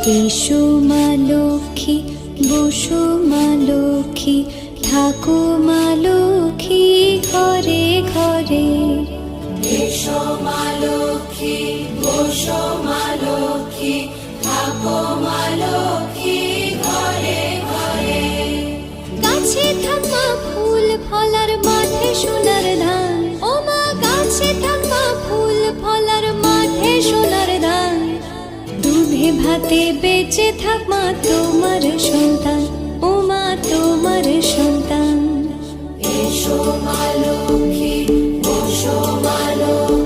এসো মা লক্ষ্মী, বসো মা লক্ষ্মী, থাকো মা লক্ষ্মী ঘরে ঘরে। এসো মা লক্ষ্মী, বসো মা লক্ষ্মী, থাকো মা লক্ষ্মী ঘরে ঘরে। গাছে থাক মা ফুল ফলার, মাঠে সোনার ধান। ও মা গাছে থাক মা ফুল ফলার, মাঠে সোনার ধান। দুধে ভাতে বেঁচে থাক মা তোমার সন্তান, ও মা তোমার সন্তান। এসো মা লক্ষ্মী, বসো মা লক্ষ্মী।